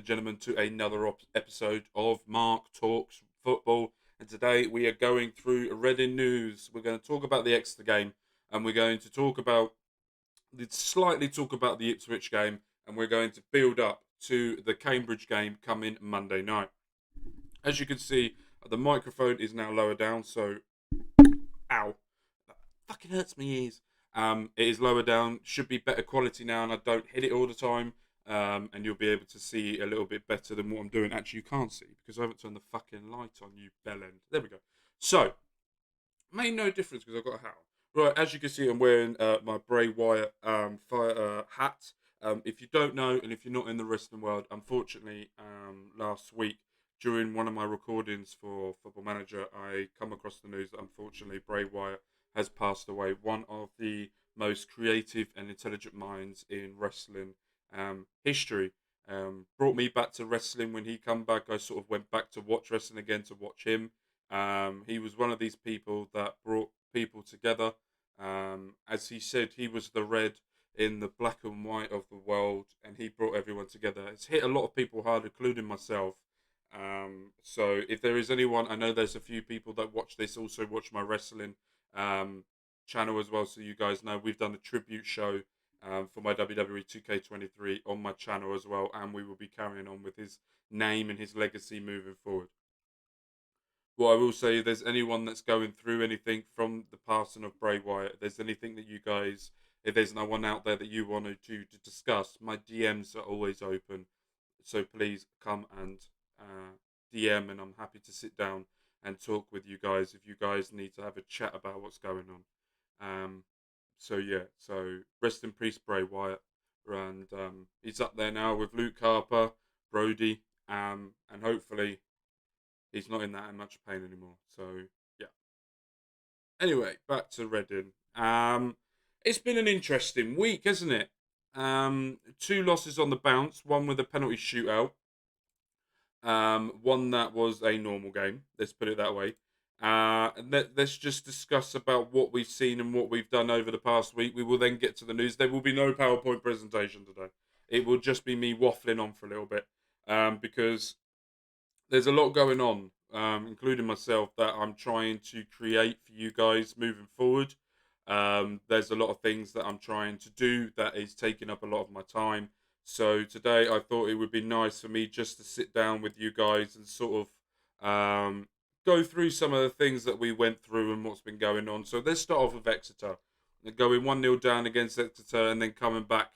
gentlemen, to another episode of Mark Talks Football. And today we are going through Reading news. We're going to talk about the Exeter game, and we're going to slightly talk about the Ipswich game, and we're going to build up to the Cambridge game coming Monday night. As you can see, the microphone is now lower down, so ow, that fucking hurts my ears. It is lower down, should be better quality now, and I don't hit it all the time. And you'll be able to see a little bit better than what I'm doing. Actually, you can't see because I haven't turned the fucking light on, you bellend. There we go. So, made no difference because I've got a hat on. Right, as you can see, I'm wearing my Bray Wyatt fire hat. If you don't know, and if you're not in the wrestling world, unfortunately, last week, during one of my recordings for Football Manager, I come across the news that unfortunately Bray Wyatt has passed away. One of the most creative and intelligent minds in wrestling history. Brought me back to wrestling when he come back. I sort of went back to watch wrestling again to watch him. He was one of these people that brought people together. As he said, he was the red in the black and white of the world, and he brought everyone together. It's hit a lot of people hard, including myself. So if there is anyone, I know there's a few people that watch this also watch my wrestling channel as well. So you guys know we've done a tribute show for my WWE 2K23 on my channel as well, and we will be carrying on with his name and his legacy moving forward. What I will say, if there's anyone that's going through anything from the passing of Bray Wyatt, if there's anything that you guys, if there's no one out there that you wanted to discuss, my DMs are always open. So please come and DM, and I'm happy to sit down and talk with you guys if you guys need to have a chat about what's going on. So rest in peace, Bray Wyatt, and he's up there now with Luke Harper, Brody, and hopefully he's not in that much pain anymore. So yeah. Anyway, back to Reading. It's been an interesting week, hasn't it? Two losses on the bounce, one with a penalty shootout, one that was a normal game. Let's put it that way. Let's just discuss about what we've seen and what we've done over the past week. We will then get to the news. There will be no PowerPoint presentation today. It will just be me waffling on for a little bit, because there's a lot going on, including myself, that I'm trying to create for you guys moving forward. There's a lot of things that I'm trying to do that is taking up a lot of my time. So today I thought it would be nice for me just to sit down with you guys and sort of go through some of the things that we went through and what's been going on. So let's start off with Exeter. Going 1-0 down against Exeter and then coming back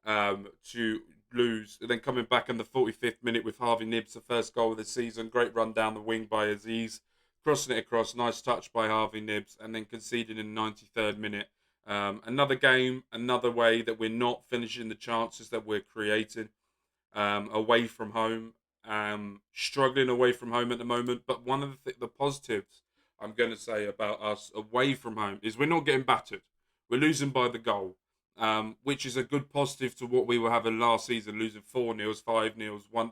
to lose. And then coming back in the 45th minute with Harvey Nibbs, the first goal of the season. Great run down the wing by Aziz. Crossing it across, nice touch by Harvey Nibbs. And then conceding in the 93rd minute. Another game, another way that we're not finishing the chances that we're creating away from home. Struggling away from home at the moment, but one of the positives I'm going to say about us away from home is we're not getting battered. We're losing by the goal, which is a good positive to what we were having last season, losing 4-0, 5-0, 1-4,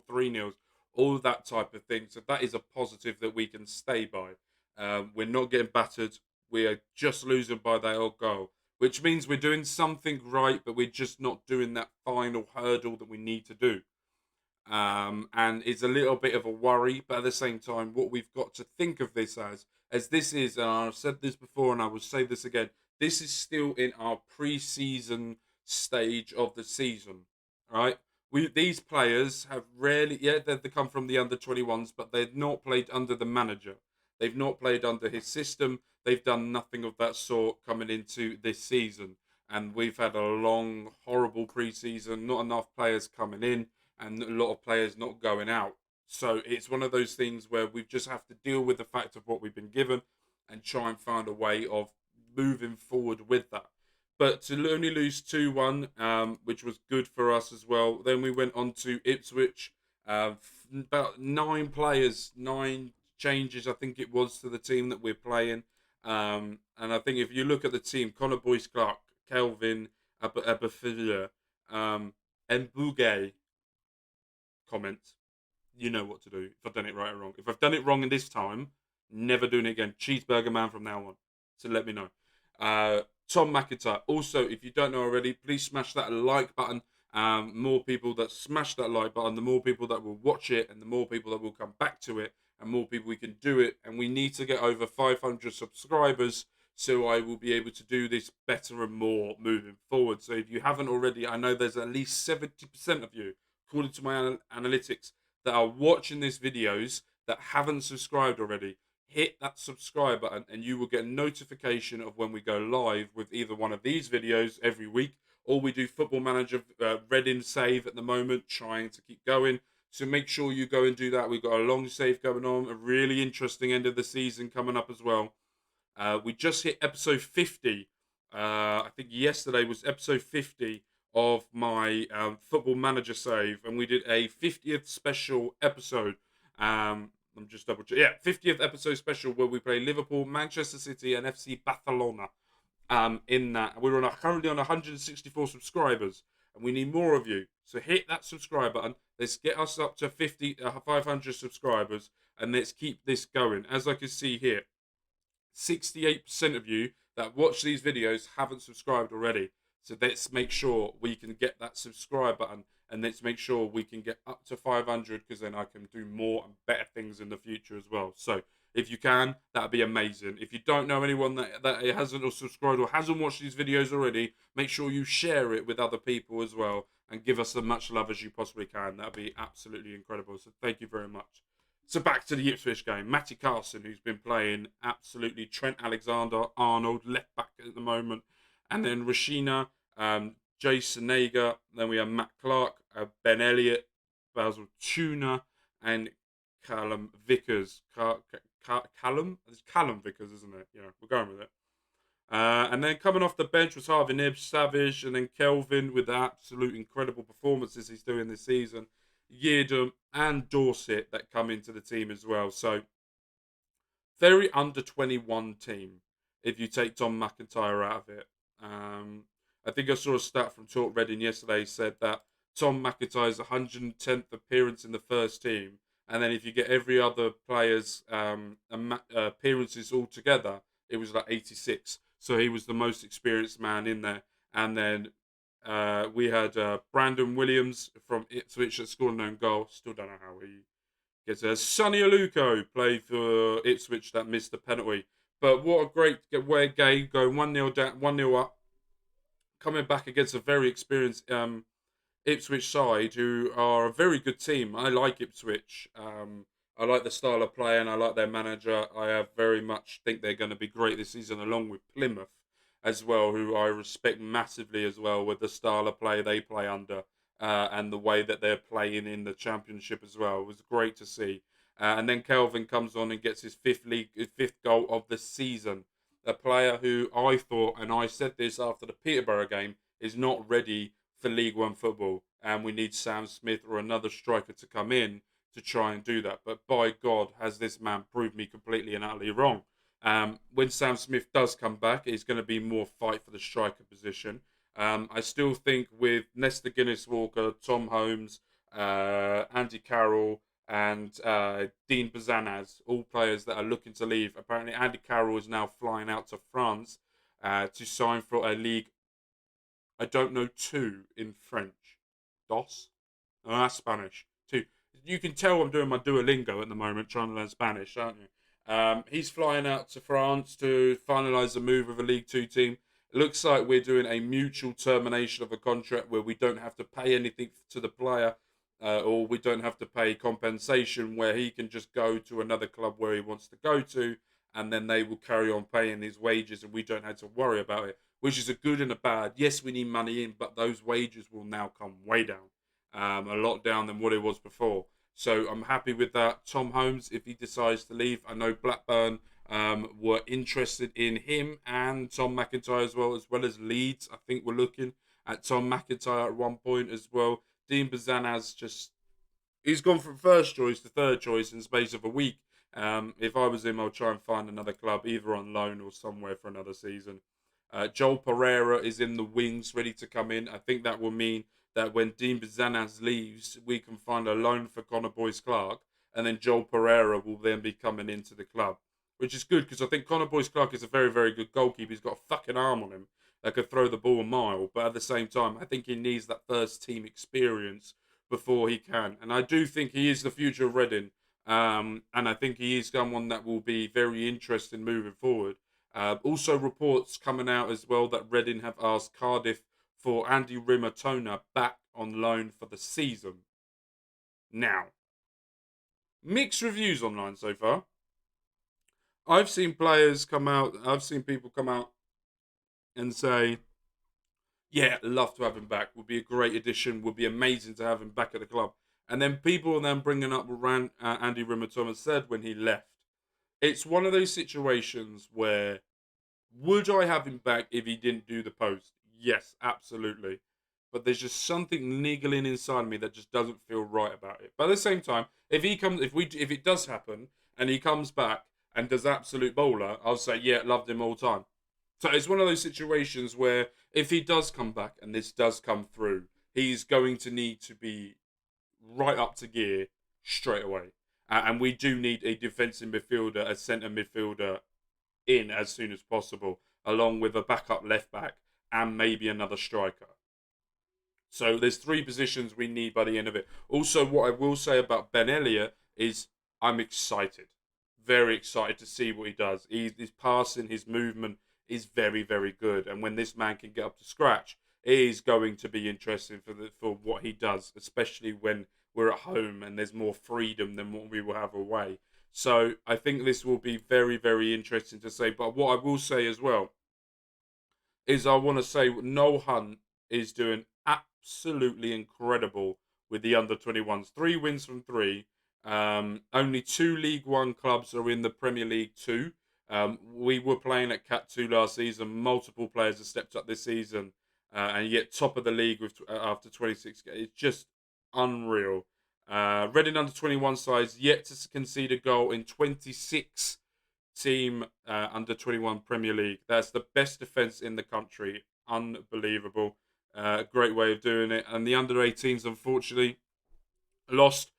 3-0, all that type of thing. So that is a positive that we can stay by. We're not getting battered. We are just losing by that old goal, which means we're doing something right, but we're just not doing that final hurdle that we need to do. And it's a little bit of a worry, but at the same time, what we've got to think of this as this is, and I've said this before and I will say this again, this is still in our pre-season stage of the season, right? These players have rarely, they come from the under-21s, but they've not played under the manager. They've not played under his system. They've done nothing of that sort coming into this season. And we've had a long, horrible pre-season, not enough players coming in, and a lot of players not going out. So it's one of those things where we just have to deal with the fact of what we've been given and try and find a way of moving forward with that. But to only lose 2-1, which was good for us as well. Then we went on to Ipswich. About 9 players, 9 changes, I think it was, to the team that we're playing. And I think if you look at the team, Connor Boyce-Clark, KELVIN, Abafilla, and Bouguet, comment, you know what to do if I've done it right or wrong. If I've done it wrong in this time, never doing it again. Cheeseburger man from now on. So let me know. Tom McIntyre. Also, if you don't know already, please smash that like button more people that smash that like button, the more people that will watch it, and the more people that will come back to it, and more people we can do it. And we need to get over 500 subscribers so I will be able to do this better and more moving forward. So if you haven't already, I know there's at least 70% of you, according to my analytics, that are watching these videos that haven't subscribed already. Hit that subscribe button and you will get a notification of when we go live with either one of these videos every week, or we do Football Manager Reading save at the moment, trying to keep going. So make sure you go and do that. We've got a long save going on, a really interesting end of the season coming up as well. We just hit episode 50. I think yesterday was episode 50 of my Football Manager save, and we did a 50th special episode. I'm just double check. Yeah, 50th episode special where we play Liverpool, Manchester City, and FC Barcelona. In that, we're currently on 164 subscribers, and we need more of you. So hit that subscribe button. Let's get us up to 500 subscribers, and let's keep this going. As I can see here, 68% of you that watch these videos haven't subscribed already. So let's make sure we can get that subscribe button, and let's make sure we can get up to 500, because then I can do more and better things in the future as well. So if you can, that'd be amazing. If you don't know anyone that hasn't subscribed or hasn't watched these videos already, make sure you share it with other people as well and give us as much love as you possibly can. That'd be absolutely incredible. So thank you very much. So back to the Ipswich game. Matty Carson, who's been playing absolutely Trent Alexander-Arnold, left back at the moment. And then Rashina, Jason Nager. Then we have Matt Clark, Ben Elliott, Basil Tuna, and Callum Vickers. Callum? It's Callum Vickers, isn't it? Yeah, we're going with it. And then coming off the bench was Harvey Nibbs, Savage, and then Kelvin with the absolute incredible performances he's doing this season. Yeardham and Dorset that come into the team as well. So very under 21 team if you take Tom McIntyre out of it. I think I saw a stat from Talk Reading yesterday said that Tom McIntyre's 110th appearance in the first team, and then if you get every other player's appearances all together, it was like 86. So he was the most experienced man in there. And then we had Brandon Williams from Ipswich that scored an own goal. Still don't know how he gets there. Sonny Aluko played for Ipswich that missed the penalty. But what a great game, going 1-0 down, 1-0 up, coming back against a very experienced Ipswich side who are a very good team. I like Ipswich. I like the style of play and I like their manager. I have very much think they're going to be great this season, along with Plymouth as well, who I respect massively as well, with the style of play they play under and the way that they're playing in the Championship as well. It was great to see. And then Kelvin comes on and gets his fifth goal of the season. A player who I thought, and I said this after the Peterborough game, is not ready for League One football, and we need Sam Smith or another striker to come in to try and do that. But by God, has this man proved me completely and utterly wrong. When Sam Smith does come back, it's going to be more fight for the striker position. I still think with Nesta Guinness-Walker, Tom Holmes, Andy Carroll, and Dean Bazanaz, all players that are looking to leave. Apparently, Andy Carroll is now flying out to France to sign for a league, I don't know, two in French. Dos? No, that's Spanish. Two. You can tell I'm doing my Duolingo at the moment, trying to learn Spanish, aren't you? He's flying out to France to finalise the move with a League Two team. It looks like we're doing a mutual termination of a contract where we don't have to pay anything to the player, or we don't have to pay compensation, where he can just go to another club where he wants to go to, and then they will carry on paying his wages and we don't have to worry about it, which is a good and a bad. Yes, we need money in, but those wages will now come way down, a lot down than what it was before. So I'm happy with that. Tom Holmes, if he decides to leave, I know Blackburn were interested in him and Tom McIntyre as well as Leeds. I think we're looking at Tom McIntyre at one point as well. Dean Bazanaz he's gone from first choice to third choice in the space of a week. If I was him, I'll try and find another club, either on loan or somewhere for another season. Joel Pereira is in the wings, ready to come in. I think that will mean that when Dean Bazanaz leaves, we can find a loan for Connor Boyce-Clark, and then Joel Pereira will then be coming into the club, which is good because I think Connor Boyce-Clark is a very, very good goalkeeper. He's got a fucking arm on him. that could throw the ball a mile. But at the same time, I think he needs that first team experience before he can. And I do think he is the future of Reading. And I think he is someone that will be very interesting moving forward. Also, reports coming out as well that Reading have asked Cardiff for Andy Rimatona back on loan for the season. Now, mixed reviews online so far. I've seen players come out, I've seen people come out and say, yeah, love to have him back. Would be a great addition. Would be amazing to have him back at the club. And then people are then bringing up what Andy Rimatoma said when he left. It's one of those situations where would I have him back if he didn't do the post? Yes, absolutely. But there's just something niggling inside me that just doesn't feel right about it. But at the same time, if it does happen and he comes back and does absolute bowler, I'll say yeah, loved him all the time. So it's one of those situations where if he does come back and this does come through, he's going to need to be right up to gear straight away. And we do need a defensive midfielder, a centre midfielder in as soon as possible, along with a backup left back and maybe another striker. So there's three positions we need by the end of it. Also, what I will say about Ben Elliott is I'm excited, very excited to see what he does. His passing, his movement is very, very good. And when this man can get up to scratch, it is going to be interesting for what he does, especially when we're at home and there's more freedom than what we will have away. So I think this will be very, very interesting to say. But what I will say as well is I want to say Noel Hunt is doing absolutely incredible with the under 21s. 3 wins from three. Only two League One clubs are in the Premier League 2. We were playing at Cat 2 last season. Multiple players have stepped up this season. And yet top of the league with after 26 games. It's just unreal. Reading under 21 sides yet to concede a goal in 26 team under 21 Premier League. That's the best defence in the country. Unbelievable. Great way of doing it. And the under 18s, unfortunately, lost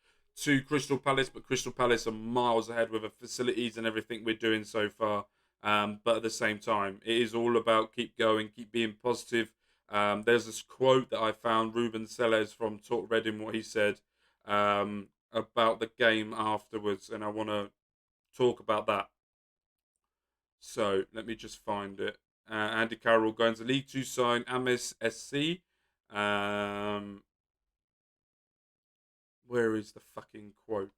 to Crystal Palace, but Crystal Palace are miles ahead with the facilities and everything we're doing so far. But at the same time, it is all about keep going, keep being positive. There's this quote that I found, Ruben Selles from Talk Reading, what he said about the game afterwards, and I want to talk about that. So let me just find it. Andy Carroll going to League Two sign Ames SC. Where is the fucking quote?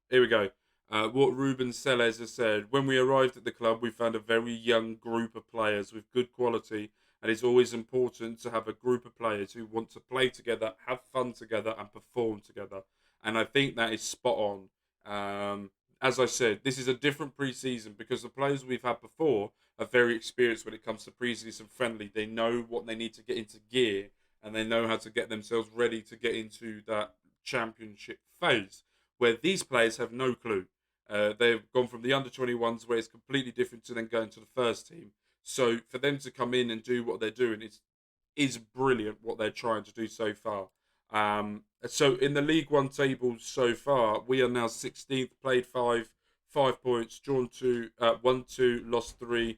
Here we go. What Ruben Selles has said. When we arrived at the club, we found a very young group of players with good quality, and it's always important to have a group of players who want to play together, have fun together, and perform together. And I think that is spot on. As I said, this is a different pre-season because the players we've had before are very experienced when it comes to pre-season friendly. They know what they need to get into gear, and they know how to get themselves ready to get into that championship phase where these players have no clue. They've gone from the under 21s where it's completely different to then going to the first team. So for them to come in and do what they're doing is brilliant what they're trying to do so far. So in the League One table so far, we are now 16th, played 5 points, drawn 2, won 2, lost 3,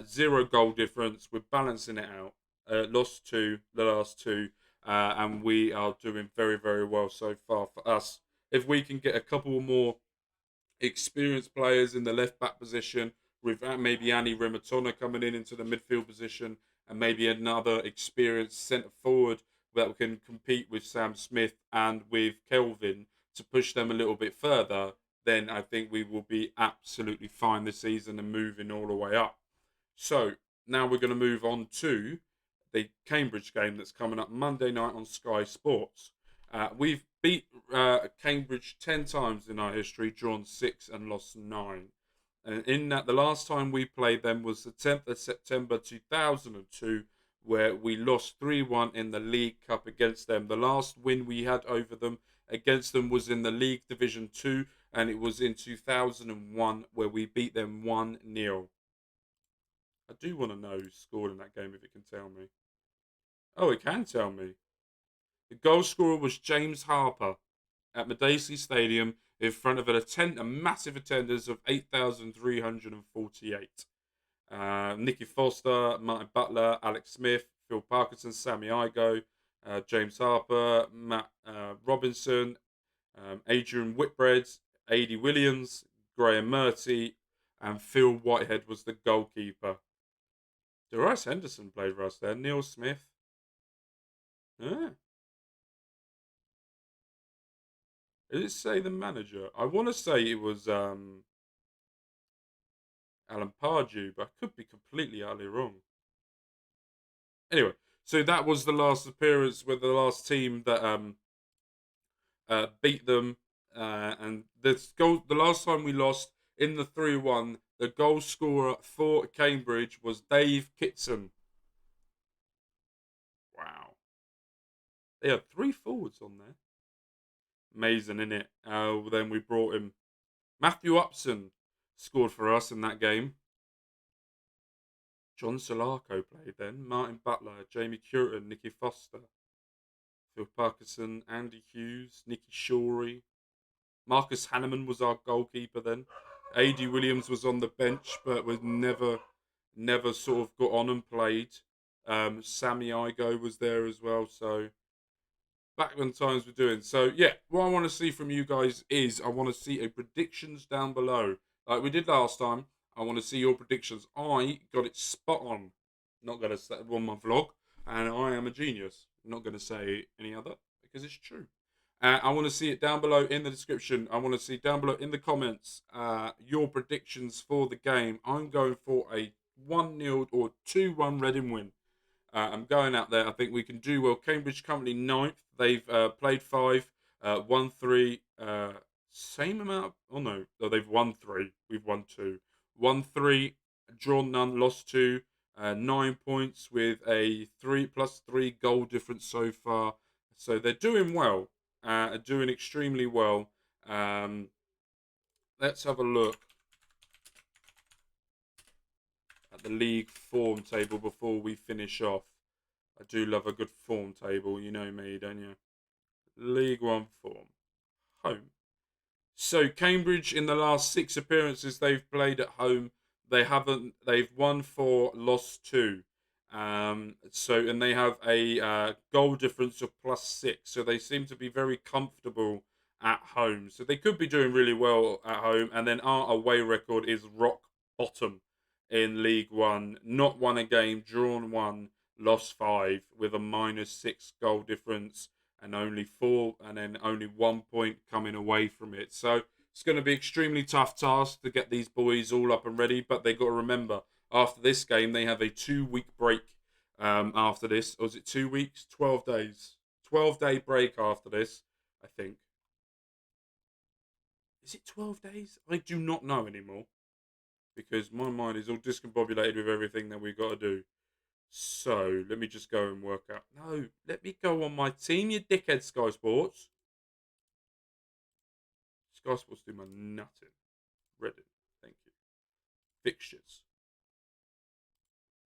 0 goal difference. We're balancing it out. Lost 2, the last 2, and we are doing very, very well so far for us. If we can get a couple more experienced players in the left back position, with maybe Annie Rimatona coming in into the midfield position, and maybe another experienced centre forward that can compete with Sam Smith and with Kelvin to push them a little bit further, then I think we will be absolutely fine this season and moving all the way up. So now we're going to move on to the Cambridge game that's coming up Monday night on Sky Sports. We've beat Cambridge 10 times in our history, drawn 6 and lost 9. And in that, the last time we played them was the 10th of September 2002, where we lost 3-1 in the League Cup against them. The last win we had over them against them was in the League Division 2, and it was in 2001, where we beat them 1-0. I do want to know who scored in that game, if it can tell me. Oh, it can tell me. The goal scorer was James Harper at Medacy Stadium in front of a massive attendance of 8,348. Nicky Foster, Martin Butler, Alex Smith, Phil Parkinson, Sammy Igo, James Harper, Matt Robinson, Adrian Whitbread, Adi Williams, Graham Murty, and Phil Whitehead was the goalkeeper. Darius Henderson played for us there. Neil Smith. Yeah. Did it say the manager? I want to say it was Alan Pardew, but I could be completely utterly wrong. Anyway, so that was the last appearance with the last team that beat them. And the last time we lost in the 3-1, the goal scorer for Cambridge was Dave Kitson. Wow. They had 3 forwards on there. Amazing, innit? Then we brought him. Matthew Upson scored for us in that game. John Solarco played then. Martin Butler, Jamie Curtin, Nicky Foster, Phil Parkinson, Andy Hughes, Nicky Shorey. Marcus Hanneman was our goalkeeper then. A.D. Williams was on the bench, but was never sort of got on and played. Sammy Igo was there as well. So back when times were doing. So yeah, what I want to see from you guys is I want to see a predictions down below, like we did last time. I want to see your predictions. I got it spot on. Not gonna say on my vlog, and I am a genius. Not gonna say any other because it's true. I want to see it down below in the description. I want to see down below in the comments your predictions for the game. I'm going for a 1-0 or 2-1 Reading win. I'm going out there. I think we can do well. Cambridge currently ninth. They've played 5, won 3. Same amount. Oh no, they've won 3. We've won 2. Won 3, drawn none, lost 2. 9 points with a 3+3 goal difference so far. So they're doing well. Doing extremely well. Let's have a look at the league form table before we finish off. I do love a good form table, you know me, don't you? League One form. Home. So Cambridge in the last 6 appearances they've played at home, they've won 4, lost 2. And they have a goal difference of +6. So they seem to be very comfortable at home. So they could be doing really well at home. And then our away record is rock bottom in League One. Not won a game, drawn 1, lost 5 with a -6 goal difference and only 4, and then only 1 point coming away from it. So it's going to be extremely tough task to get these boys all up and ready. But they got to remember, after this game, they have a 2-week break. After this, or is it 2 weeks? 12 days. 12-day break after this, I think. Is it 12 days? I do not know anymore because my mind is all discombobulated with everything that we got to do. So let me just go and work out. No, let me go on my team, you dickhead, Sky Sports. Sky Sports do my nutting. Reddit, thank you. Fixtures.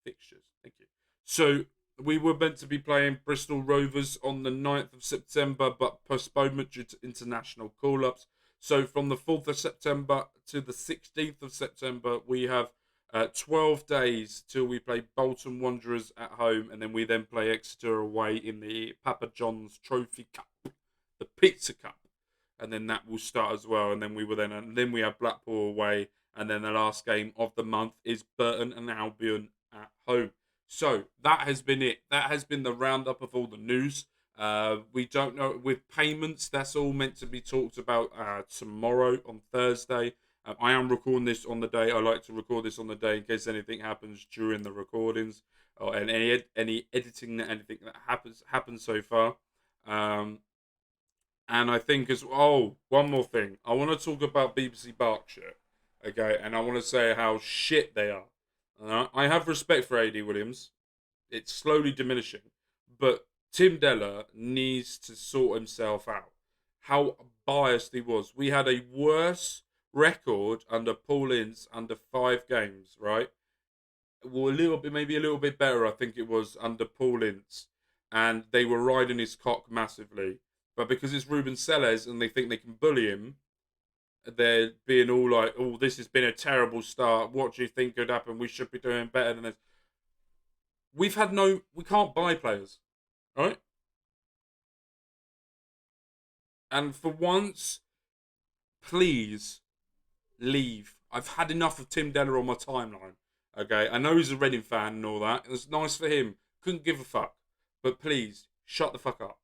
Thank you. So we were meant to be playing Bristol Rovers on the 9th of September, but postponement due to international call-ups. So from the 4th of September to the 16th of September, we have 12 days till we play Bolton Wanderers at home, and then we then play Exeter away in the Papa John's Trophy Cup, the Pizza Cup, and then that will start as well. And then we have Blackpool away, and then the last game of the month is Burton and Albion at home. So that has been it. That has been the roundup of all the news. We don't know with payments. That's all meant to be talked about tomorrow on Thursday. I am recording this on the day. I like to record this on the day in case anything happens during the recordings or any editing that anything that happens so far. And I think one more thing. I want to talk about BBC Berkshire, okay? And I want to say how shit they are. I have respect for A.D. Williams. It's slowly diminishing, but Tim Della needs to sort himself out. How biased he was. We had a worse record under Paul Ince under 5 games, right? Well, maybe a little bit better. I think it was under Paul Ince, and they were riding his cock massively. But because it's Ruben Selles and they think they can bully him, they're being all like, "Oh, this has been a terrible start. What do you think could happen? We should be doing better than this." We can't buy players, right? And for once, please leave. I've had enough of Tim Della on my timeline. Okay, I know he's a Reading fan and all that. It's nice for him. Couldn't give a fuck. But please, shut the fuck up.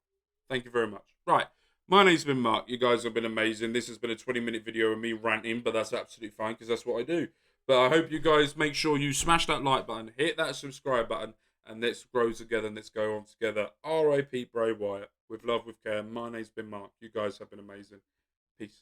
Thank you very much. Right. My name's been Mark. You guys have been amazing. This has been a 20-minute video of me ranting, but that's absolutely fine because that's what I do. But I hope you guys make sure you smash that like button, hit that subscribe button, and let's grow together and let's go on together. R.I.P. Bray Wyatt. With love, with care. My name's been Mark. You guys have been amazing. Peace.